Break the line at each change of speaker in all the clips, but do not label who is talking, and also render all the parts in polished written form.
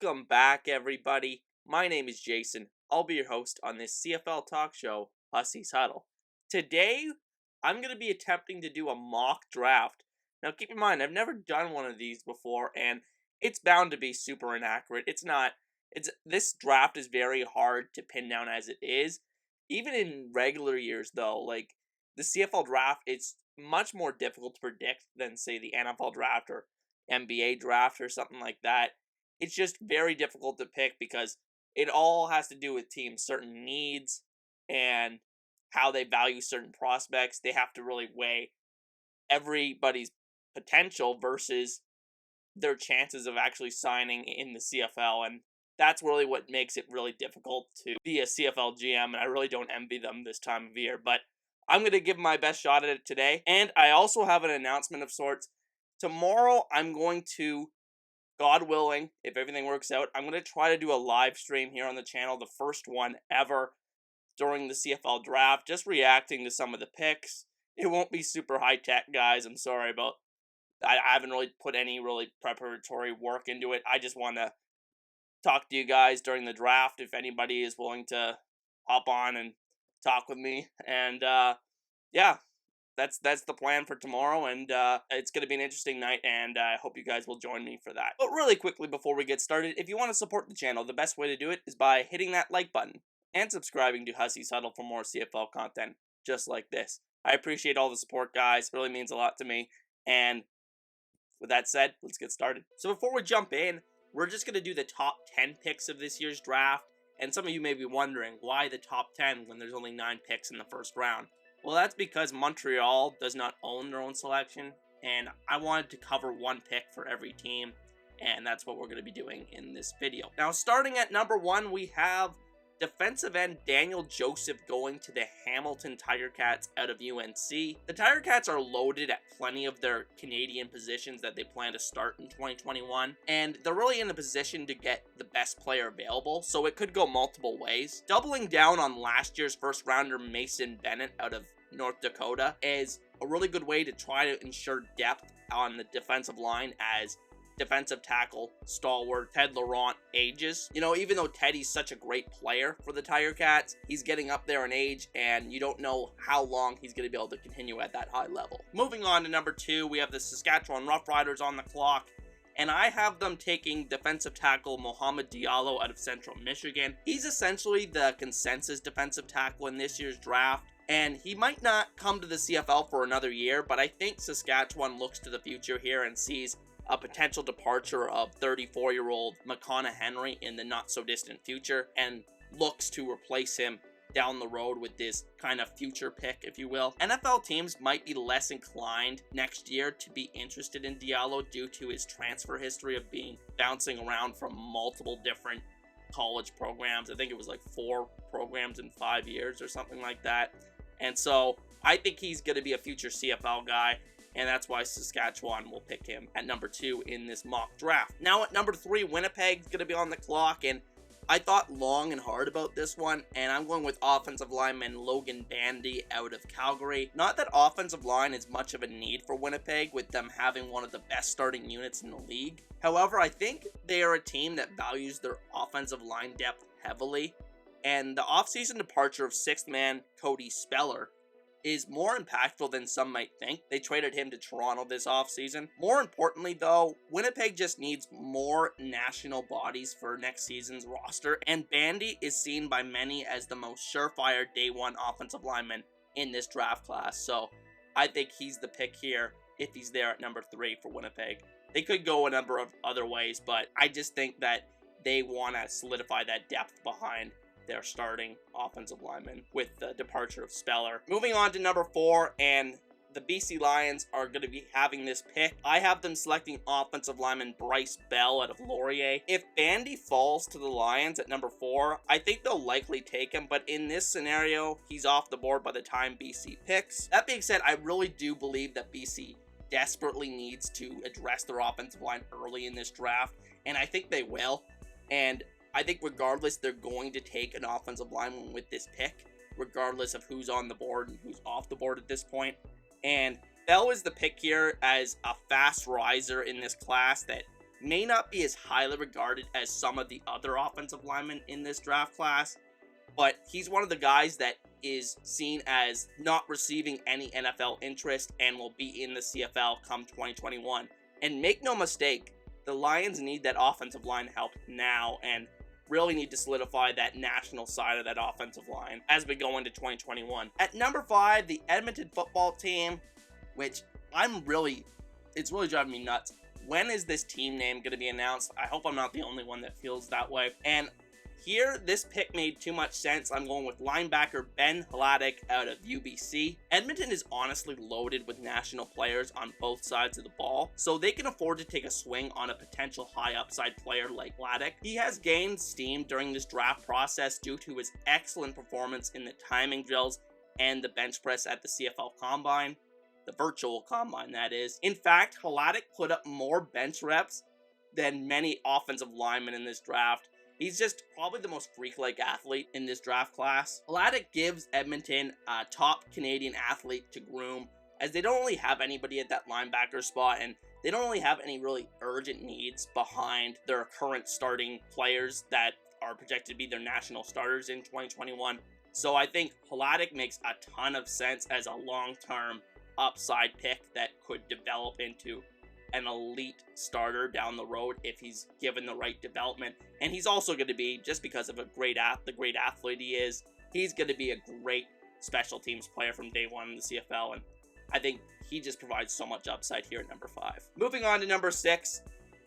Welcome back, everybody. My name is Jason. I'll be your host on this CFL talk show, Hussey's Huddle. Today, I'm going to be attempting to do a mock draft. Now, keep in mind, I've never done one of these before, and it's bound to be super inaccurate. This draft is very hard to pin down as it is. Even in regular years, though, like, the CFL draft, it's much more difficult to predict than, say, the NFL draft or NBA draft or something like that. It's just very difficult to pick because it all has to do with teams' certain needs and how they value certain prospects. They have to really weigh everybody's potential versus their chances of actually signing in the CFL, and that's really what makes it really difficult to be a CFL GM, and I really don't envy them this time of year, but I'm going to give my best shot at it today, and I also have an announcement of sorts. Tomorrow, I'm going to, God willing, if everything works out, I'm going to try to do a live stream here on the channel, the first one ever during the CFL draft, just reacting to some of the picks. It won't be super high-tech, guys. I'm sorry about I haven't really put any really preparatory work into it. I just want to talk to you guys during the draft if anybody is willing to hop on and talk with me. And, yeah. That's the plan for tomorrow, and it's going to be an interesting night, and I hope you guys will join me for that. But really quickly before we get started, if you want to support the channel, the best way to do it is by hitting that like button and subscribing to Hussey's Huddle for more CFL content just like this. I appreciate all the support, guys. It really means a lot to me, and with that said, let's get started. So before we jump in, we're just going to do the top 10 picks of this year's draft, and some of you may be wondering, why the top 10 when there's only 9 picks in the first round? Well, that's because Montreal does not own their own selection, and I wanted to cover one pick for every team, and that's what we're going to be doing in this video. Now, starting at number 1, we have defensive end Daniel Joseph going to the Hamilton Tiger Cats out of UNC. The Tiger Cats are loaded at plenty of their Canadian positions that they plan to start in 2021, and they're really in a position to get the best player available, so it could go multiple ways. Doubling down on last year's first rounder Mason Bennett out of North Dakota is a really good way to try to ensure depth on the defensive line as defensive tackle stalwart Ted Laurent ages. You know, even though Teddy's such a great player for the Tiger Cats, he's getting up there in age, and you don't know how long he's going to be able to continue at that high level. Moving on to number 2, we have the Saskatchewan Roughriders on the clock, and I have them taking defensive tackle Mohamed Diallo out of Central Michigan. He's essentially the consensus defensive tackle in this year's draft, and he might not come to the CFL for another year, but I think Saskatchewan looks to the future here and sees a potential departure of 34-year-old McConaughey Henry in the not-so-distant future, and looks to replace him down the road with this kind of future pick, if you will. NFL teams might be less inclined next year to be interested in Diallo due to his transfer history of being bouncing around from multiple different college programs. I think it was like 4 programs in 5 years or something like that. And so I think he's going to be a future CFL guy, and that's why Saskatchewan will pick him at number 2 in this mock draft. Now at number 3, Winnipeg's going to be on the clock, and I thought long and hard about this one, and I'm going with offensive lineman Logan Bandy out of Calgary. Not that offensive line is much of a need for Winnipeg, with them having one of the best starting units in the league. However, I think they are a team that values their offensive line depth heavily, and the offseason departure of 6th man Cody Speller is more impactful than some might think. They traded him to Toronto this offseason. More importantly, though, Winnipeg just needs more national bodies for next season's roster, and Bandy is seen by many as the most surefire day 1 offensive lineman in this draft class, so I think he's the pick here if he's there at number 3 for Winnipeg. They could go a number of other ways, but I just think that they want to solidify that depth behind their starting offensive lineman with the departure of Speller. Moving on to number 4, and the BC Lions are going to be having this pick. I have them selecting offensive lineman Bryce Bell out of Laurier. If Bandy falls to the Lions at number 4, I think they'll likely take him, but in this scenario, he's off the board by the time BC picks. That being said, I really do believe that BC desperately needs to address their offensive line early in this draft, and I think they will. And I think regardless, they're going to take an offensive lineman with this pick, regardless of who's on the board and who's off the board at this point. And Bell is the pick here as a fast riser in this class that may not be as highly regarded as some of the other offensive linemen in this draft class, but he's one of the guys that is seen as not receiving any NFL interest and will be in the CFL come 2021. And make no mistake, the Lions need that offensive line help now and really need to solidify that national side of that offensive line as we go into 2021. At number 5, the Edmonton football team, which it's really driving me nuts. When is this team name going to be announced? I hope I'm not the only one that feels that way. And here, this pick made too much sense. I'm going with linebacker Ben Hladik out of UBC. Edmonton is honestly loaded with national players on both sides of the ball, so they can afford to take a swing on a potential high upside player like Hladik. He has gained steam during this draft process due to his excellent performance in the timing drills and the bench press at the CFL Combine. The virtual combine, that is. In fact, Hladik put up more bench reps than many offensive linemen in this draft. He's just probably the most freak-like athlete in this draft class. Hladik gives Edmonton a top Canadian athlete to groom, as they don't really have anybody at that linebacker spot, and they don't really have any really urgent needs behind their current starting players that are projected to be their national starters in 2021. So I think Hladik makes a ton of sense as a long-term upside pick that could develop into an elite starter down the road if he's given the right development. And he's also going to be, just because of the great athlete he is, he's going to be a great special teams player from day one in the CFL, and I think he just provides so much upside here at number 5. Moving on to number 6,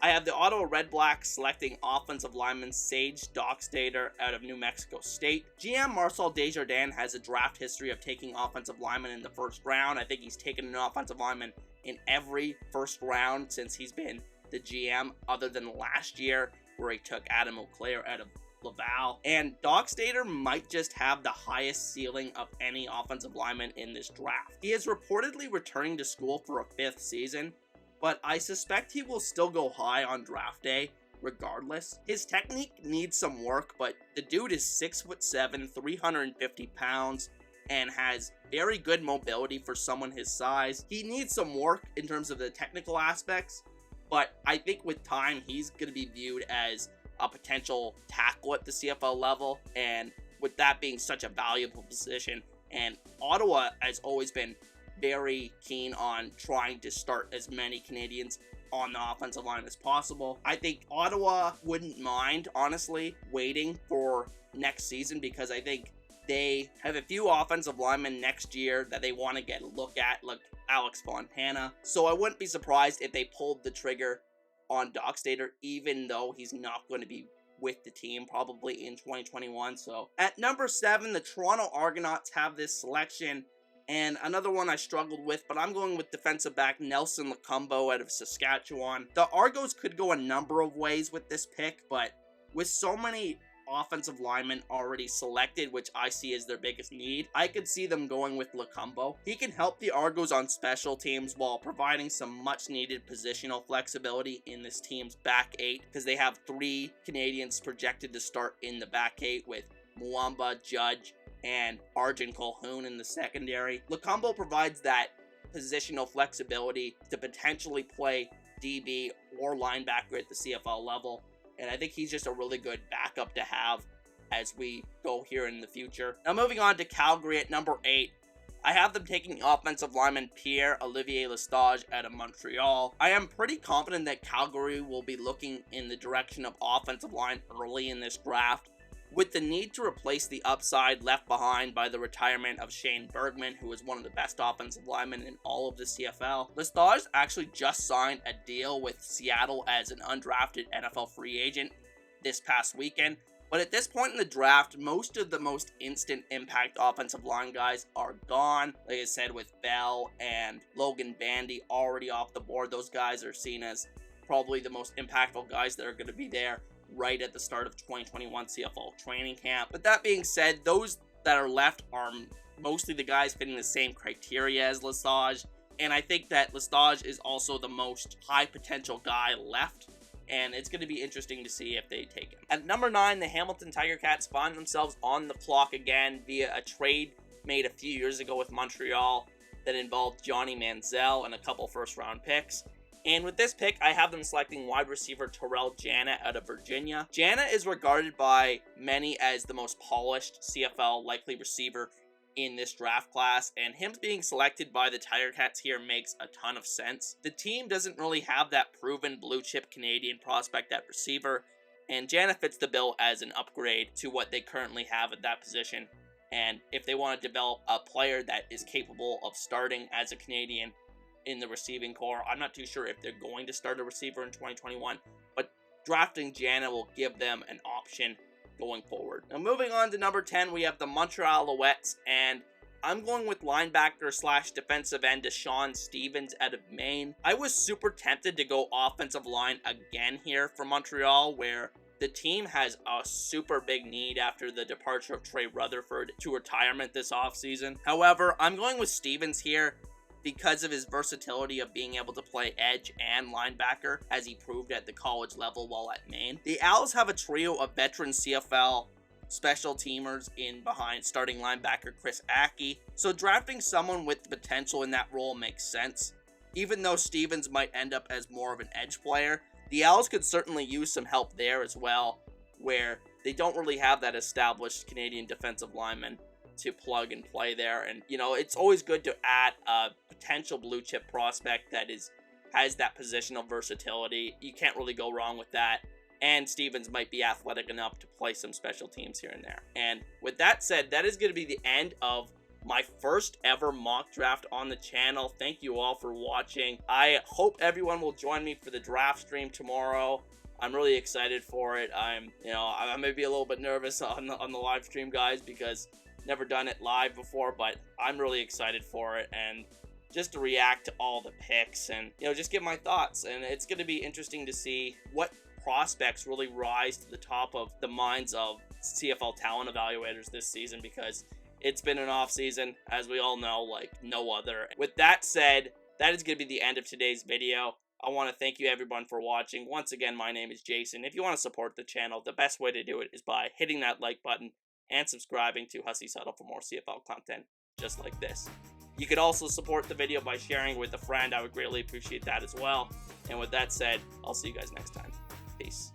I have the Ottawa Redblacks selecting offensive lineman Sage Doxtater out of New Mexico State. GM Marcel Desjardins has a draft history of taking offensive linemen in the first round. I think he's taken an offensive lineman in every first round since he's been the GM, other than last year where he took Adam Auclair out of Laval. And Doxtater might just have the highest ceiling of any offensive lineman in this draft. He is reportedly returning to school for a 5th season, but I suspect he will still go high on draft day regardless. His technique needs some work, but the dude is 6'7", 350 pounds, and has very good mobility for someone his size. He needs some work in terms of the technical aspects, but I think with time, he's going to be viewed as a potential tackle at the CFL level, and with that being such a valuable position, and Ottawa has always been very keen on trying to start as many Canadians on the offensive line as possible. I think Ottawa wouldn't mind, honestly, waiting for next season, because I think they have a few offensive linemen next year that they want to get a look at, like Alex Fontana. So I wouldn't be surprised if they pulled the trigger on Doxtater, even though he's not going to be with the team probably in 2021. So at number 7, the Toronto Argonauts have this selection. And another one I struggled with, but I'm going with defensive back Nelson Lokombo out of Saskatchewan. The Argos could go a number of ways with this pick, but with so many offensive linemen already selected, which I see as their biggest need, I could see them going with Lokombo. He can help the Argos on special teams while providing some much needed positional flexibility in this team's back 8, because they have 3 Canadians projected to start in the back 8 with Muamba, Judge, and Arjun Colquhoun in the secondary. Lokombo provides that positional flexibility to potentially play DB or linebacker at the CFL level, and I think he's just a really good backup to have as we go here in the future. Now moving on to Calgary at number 8, I have them taking offensive lineman Pier-Olivier Lestage out of Montreal. I am pretty confident that Calgary will be looking in the direction of offensive line early in this draft, with the need to replace the upside left behind by the retirement of Shane Bergman, who is one of the best offensive linemen in all of the CFL. Lestage actually just signed a deal with Seattle as an undrafted NFL free agent this past weekend, but at this point in the draft, most of the most instant impact offensive line guys are gone. Like I said, with Bell and Logan Bandy already off the board, those guys are seen as probably the most impactful guys that are going to be there right at the start of 2021 CFL training camp. But that being said, those that are left are mostly the guys fitting the same criteria as Lestage, and I think that Lestage is also the most high potential guy left, and it's going to be interesting to see if they take him. At number 9, the Hamilton Tiger Cats find themselves on the clock again via a trade made a few years ago with Montreal that involved Johnny Manziel and a couple first round picks. And with this pick, I have them selecting wide receiver Terrell Jana out of Virginia. Jana is regarded by many as the most polished CFL likely receiver in this draft class, and him being selected by the Tiger Cats here makes a ton of sense. The team doesn't really have that proven blue chip Canadian prospect at receiver, and Jana fits the bill as an upgrade to what they currently have at that position. And if they want to develop a player that is capable of starting as a Canadian in the receiving core, I'm not too sure if they're going to start a receiver in 2021, but drafting Jana will give them an option going forward. Now moving on to number 10, we have the Montreal Alouettes, and I'm going with linebacker slash defensive end Deshawn Stevens out of Maine. I was super tempted to go offensive line again here for Montreal, where the team has a super big need after the departure of Trey Rutherford to retirement this offseason. However, I'm going with Stevens here because of his versatility of being able to play edge and linebacker, as he proved at the college level while at Maine. The Owls have a trio of veteran CFL special teamers in behind starting linebacker Chris Aki, so drafting someone with potential in that role makes sense. Even though Stevens might end up as more of an edge player, the Owls could certainly use some help there as well, where they don't really have that established Canadian defensive lineman to plug and play there. And, you know, it's always good to add a potential blue chip prospect that has that positional versatility. You can't really go wrong with that. And Stevens might be athletic enough to play some special teams here and there. And with that said, that is going to be the end of my first ever mock draft on the channel. Thank you all for watching. I hope everyone will join me for the draft stream tomorrow. I'm really excited for it. I may be a little bit nervous on the live stream, guys, because never done it live before, but I'm really excited for it, and just to react to all the picks and, you know, just give my thoughts. And it's going to be interesting to see what prospects really rise to the top of the minds of CFL talent evaluators this season, because it's been an off season, as we all know, like no other. With that said, that is going to be the end of today's video. I want to thank you everyone for watching. Once again, my name is Jason. If you want to support the channel, the best way to do it is by hitting that like button and subscribing to Hussey's Huddle for more CFL content just like this. You could also support the video by sharing with a friend. I would greatly appreciate that as well. And with that said, I'll see you guys next time. Peace.